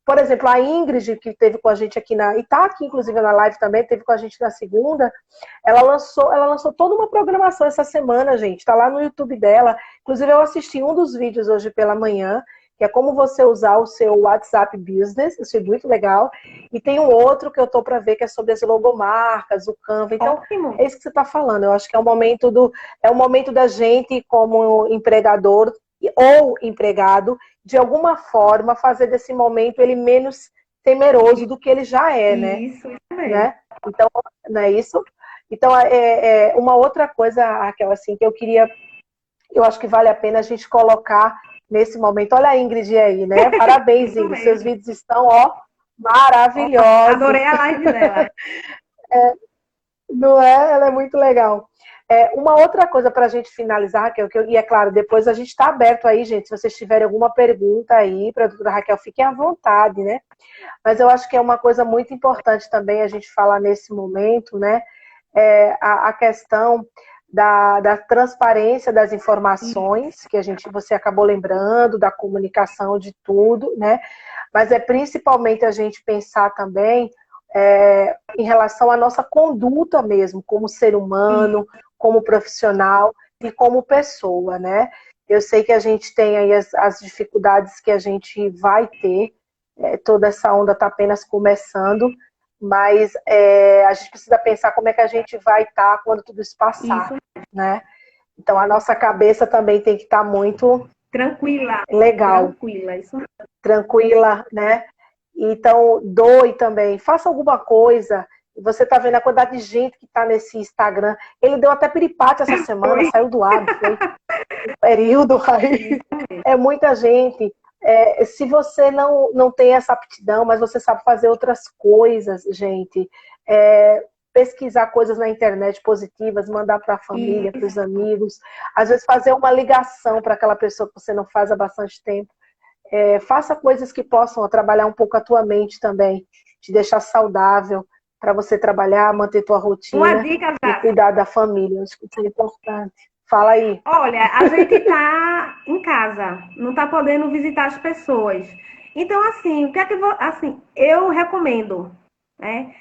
por exemplo, a Ingrid, que teve com a gente aqui e está aqui, inclusive, na live também, teve com a gente na segunda, ela lançou toda uma programação essa semana, gente, está lá no YouTube dela. Inclusive, eu assisti um dos vídeos hoje pela manhã, que é como você usar o seu WhatsApp Business, isso é muito legal. E tem um outro que eu estou para ver, que é sobre as logomarcas, o Canva. Então, é isso que você está falando. Eu acho que é o momento da gente, como empregador ou empregado, de alguma forma, fazer desse momento ele menos temeroso do que ele já é, né? Isso mesmo. Né? Então, não é isso? Então, uma outra coisa, Raquel, assim, que eu acho que vale a pena a gente colocar nesse momento. Olha a Ingrid aí, né? Parabéns, Ingrid. Seus vídeos estão, ó, maravilhosos. Adorei a live dela. Não é? Ela é muito legal. Uma outra coisa para a gente finalizar, Raquel, e é claro, depois a gente está aberto aí, gente, se vocês tiverem alguma pergunta aí para a doutora Raquel, fiquem à vontade, né? Mas eu acho que é uma coisa muito importante também a gente falar nesse momento, né? A questão da transparência das informações, que você acabou lembrando, da comunicação de tudo, né? Mas principalmente a gente pensar também em relação à nossa conduta mesmo, como ser humano, como profissional e como pessoa, né? Eu sei que a gente tem aí as dificuldades que a gente vai ter, toda essa onda está apenas começando, mas a gente precisa pensar como é que a gente vai estar quando tudo isso passar, né? Então a nossa cabeça também tem que estar muito legal, tranquila, né? Então doe também, faça alguma coisa. Você tá vendo a quantidade de gente que tá nesse Instagram. Ele deu até piripate essa semana, saiu do ar, foi um período aí. É muita gente. Se você não tem essa aptidão, mas você sabe fazer outras coisas, gente, pesquisar coisas na internet positivas, mandar para a família, para os amigos, às vezes fazer uma ligação para aquela pessoa que você não faz há bastante tempo. Faça coisas que possam trabalhar um pouco a tua mente também, te deixar saudável, para você trabalhar, manter tua rotina e cuidar da família. Acho que isso é importante. Fala aí. Olha, a gente tá em casa, não tá podendo visitar as pessoas. Então, assim, o que é que eu recomendo, né?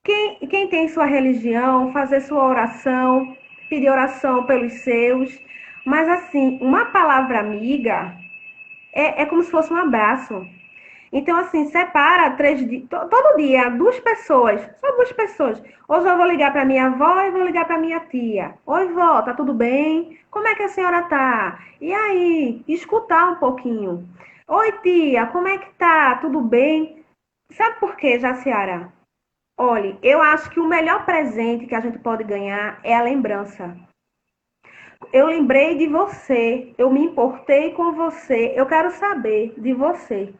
Quem tem sua religião, fazer sua oração, pedir oração pelos seus. Mas, assim, uma palavra amiga É como se fosse um abraço. Então, assim, separa 3 dias, todo dia, 2 pessoas, só 2 pessoas. Hoje eu vou ligar para minha avó e vou ligar para minha tia. Oi, vó, tá tudo bem? Como é que a senhora tá? E aí? Escutar um pouquinho. Oi, tia, como é que tá? Tudo bem? Sabe por quê, Jaciara? Olhe, eu acho que o melhor presente que a gente pode ganhar é a lembrança. Eu lembrei de você, eu me importei com você, eu quero saber de você.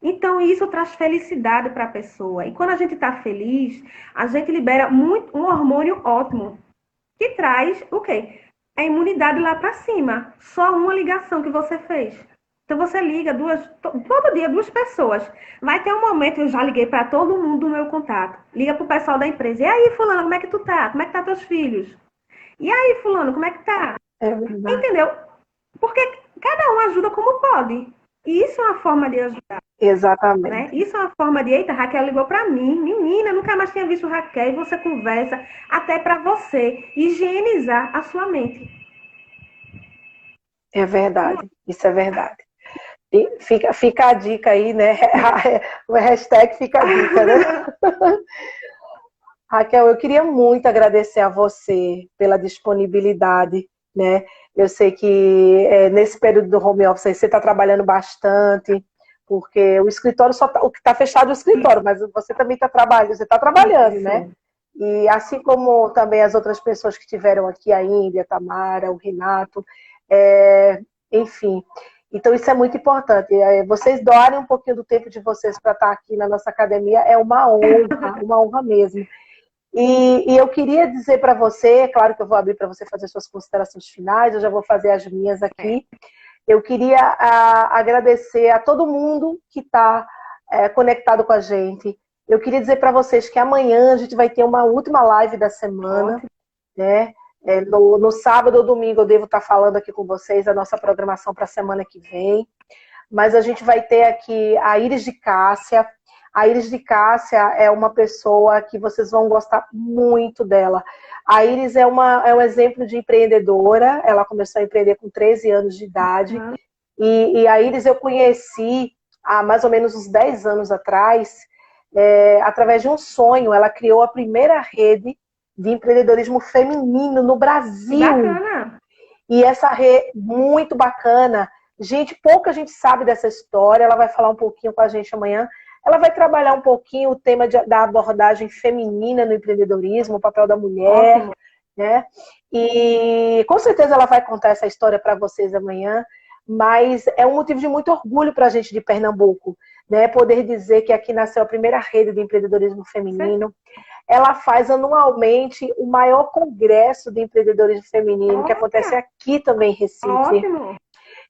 Então, isso traz felicidade para a pessoa. E quando a gente está feliz, a gente libera um hormônio ótimo, que traz o quê? A imunidade lá para cima. Só uma ligação que você fez. Então, você liga todo dia 2 pessoas. Vai ter um momento, eu já liguei para todo mundo do meu contato. Liga para o pessoal da empresa. E aí, fulano, como é que tu tá? Como é que tá teus filhos? E aí, fulano, como é que tá? É verdade. Entendeu? Porque cada um ajuda como pode. E isso é uma forma de ajudar. Né? Exatamente. Isso é uma forma de, eita, Raquel ligou para mim, menina, nunca mais tinha visto Raquel, e você conversa até para você higienizar a sua mente. É verdade. Isso é verdade. E fica a dica aí, né? O hashtag fica a dica, né? Raquel, eu queria muito agradecer a você pela disponibilidade, né? Eu sei que nesse período do home office você está trabalhando bastante, porque o escritório só tá, o que está fechado é o escritório, mas você também está trabalhando, você está trabalhando, né? Isso. E assim como também as outras pessoas que tiveram aqui, a Índia, a Tamara, o Renato, é, enfim. Então isso é muito importante. Vocês doarem um pouquinho do tempo de vocês para estar aqui na nossa academia é uma honra mesmo. E eu queria dizer para você, claro que eu vou abrir para você fazer suas considerações finais, eu já vou fazer as minhas aqui. Eu queria agradecer a todo mundo que está conectado com a gente. Eu queria dizer para vocês que amanhã a gente vai ter uma última live da semana, Ótimo. né? No sábado ou domingo eu devo estar falando aqui com vocês a nossa programação para a semana que vem. Mas a gente vai ter aqui a Iris de Cássia. A Iris de Cássia é uma pessoa que vocês vão gostar muito dela. A Iris é um exemplo de empreendedora. Ela começou a empreender com 13 anos de idade. E a Iris eu conheci há mais ou menos uns 10 anos atrás, através de um sonho. Ela criou a primeira rede de empreendedorismo feminino no Que Brasil. bacana. E essa rede muito bacana. Gente, pouca gente sabe dessa história. Ela vai falar um pouquinho com a gente amanhã. Ela vai trabalhar um pouquinho o tema da abordagem feminina no empreendedorismo, o papel da mulher, Ótimo. né? E com certeza ela vai contar essa história para vocês amanhã. Mas é um motivo de muito orgulho para a gente de Pernambuco, né? Poder dizer que aqui nasceu a primeira rede de empreendedorismo feminino. Ela faz anualmente o maior congresso de empreendedorismo feminino, que acontece Olha, aqui também em Recife. ótimo.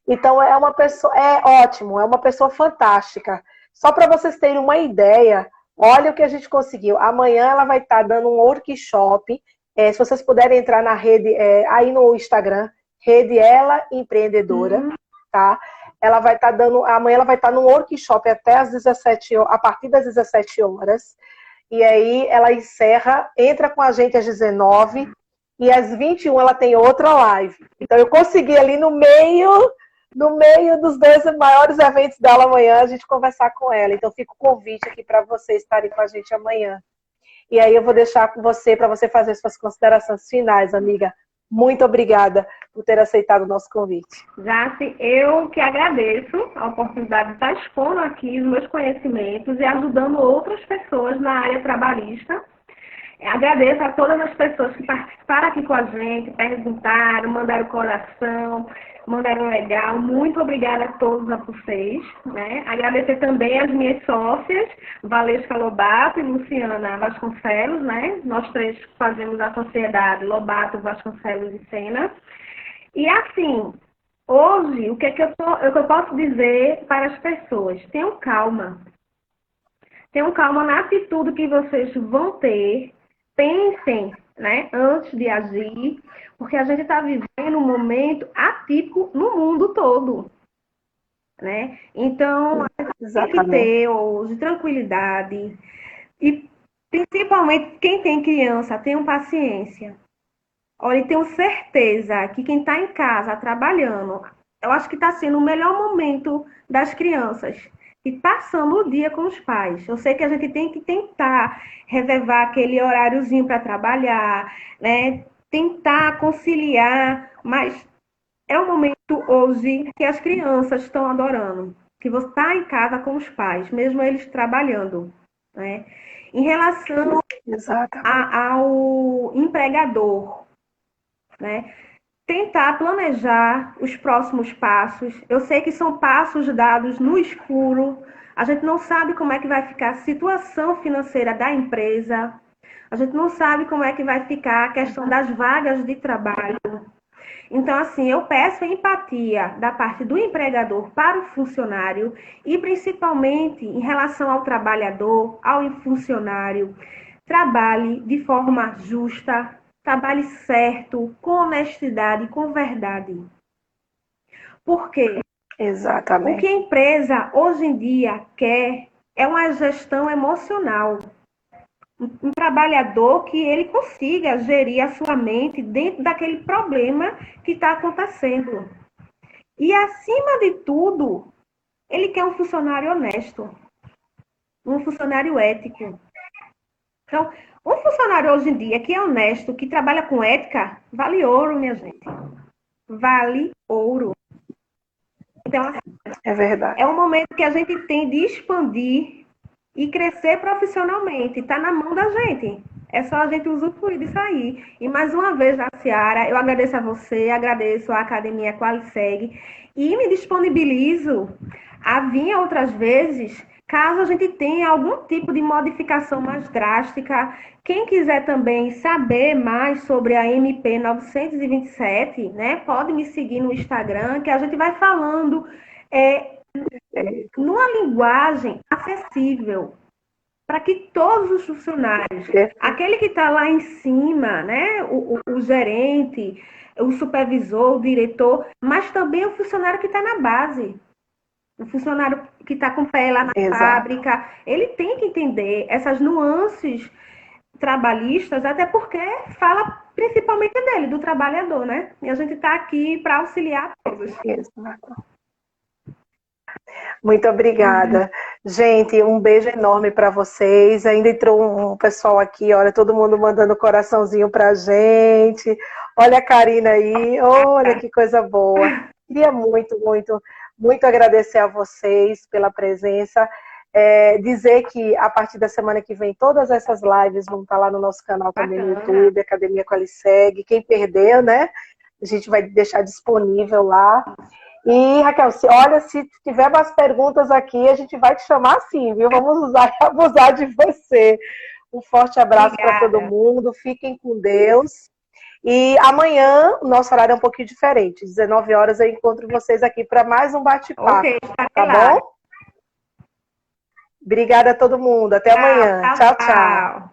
Então é uma pessoa, é ótimo, é uma pessoa fantástica. Só para vocês terem uma ideia, olha o que a gente conseguiu. Amanhã ela vai estar dando um workshop. Se vocês puderem entrar na rede, aí no Instagram, Rede Ela Empreendedora, tá? Ela vai estar dando, amanhã ela vai estar num workshop até às 17 horas, a partir das 17 horas. E aí ela encerra, entra com a gente às 19 e às 21 ela tem outra live. Então eu consegui ali no meio dos 10 maiores eventos dela amanhã, a gente conversar com ela. Então fica o convite aqui para vocês estarem com a gente amanhã. E aí eu vou deixar com você, para você fazer suas considerações finais, amiga. Muito obrigada por ter aceitado o nosso convite. Jace, eu que agradeço a oportunidade de estar expondo aqui os meus conhecimentos e ajudando outras pessoas na área trabalhista. Agradeço a todas as pessoas que participaram aqui com a gente, perguntaram, mandaram coração, mandaram legal. Muito obrigada a todos a vocês. Né? Agradecer também as minhas sócias, Valesca Lobato e Luciana Vasconcelos. Né? Nós três fazemos a sociedade Lobato, Vasconcelos e Sena. E assim, hoje, o que eu posso dizer para as pessoas? Tenham calma. Tenham calma na atitude que vocês vão ter. Pensem, né, antes de agir, porque a gente está vivendo um momento atípico no mundo todo, né? Então, a gente tem que Exatamente. ter hoje tranquilidade e, principalmente, quem tem criança, tenham paciência. Olha, tenho certeza que quem está em casa trabalhando, eu acho que está sendo o melhor momento das crianças, e passando o dia com os pais. Eu sei que a gente tem que tentar reservar aquele horáriozinho para trabalhar, né? Tentar conciliar, mas é um momento hoje que as crianças estão adorando, que você está em casa com os pais, mesmo eles trabalhando, né? Em relação ao empregador, né? Tentar planejar os próximos passos. Eu sei que são passos dados no escuro. A gente não sabe como é que vai ficar a situação financeira da empresa. A gente não sabe como é que vai ficar a questão das vagas de trabalho. Então, assim, eu peço empatia da parte do empregador para o funcionário e principalmente em relação ao trabalhador, ao funcionário. Trabalhe de forma justa, trabalhe certo, com honestidade, com verdade. Por quê? Exatamente. O que a empresa hoje em dia quer é uma gestão emocional. Um trabalhador que ele consiga gerir a sua mente dentro daquele problema que está acontecendo. E, acima de tudo, ele quer um funcionário honesto, um funcionário ético. Então, um funcionário hoje em dia que é honesto, que trabalha com ética, vale ouro, minha gente. Vale ouro. Então, é verdade. É um momento que a gente tem de expandir e crescer profissionalmente. Está na mão da gente. É só a gente usufruir disso aí. E mais uma vez, Ciara, eu agradeço a você, agradeço a Academia Qualiseg e me disponibilizo a vir outras vezes, caso a gente tenha algum tipo de modificação mais drástica. Quem quiser também saber mais sobre a MP 927, né, pode me seguir no Instagram, que a gente vai falando numa linguagem acessível, para que todos os funcionários, aquele que está lá em cima, né, o gerente, o supervisor, o diretor, mas também o funcionário que está na base, o funcionário que está com o pé lá na fábrica, ele tem que entender essas nuances trabalhistas, até porque fala principalmente dele, do trabalhador, né? E a gente está aqui para auxiliar todos. Exato. Muito obrigada. Gente, um beijo enorme para vocês. Ainda entrou um pessoal aqui, olha, todo mundo mandando coraçãozinho pra gente. Olha a Karina aí, olha que coisa boa. Queria muito agradecer a vocês pela presença. Dizer que a partir da semana que vem todas essas lives vão estar lá no nosso canal também no YouTube, Academia Qualiseg. Quem perdeu, né? A gente vai deixar disponível lá. E, Raquel, olha, se tiver mais perguntas aqui, a gente vai te chamar sim, viu? Vamos abusar de você. Um forte abraço para todo mundo, fiquem com Deus. E amanhã, o nosso horário é um pouquinho diferente. 19 horas eu encontro vocês aqui para mais um bate-papo. Tá bom? Obrigada a todo mundo. Até amanhã. Tchau, tchau.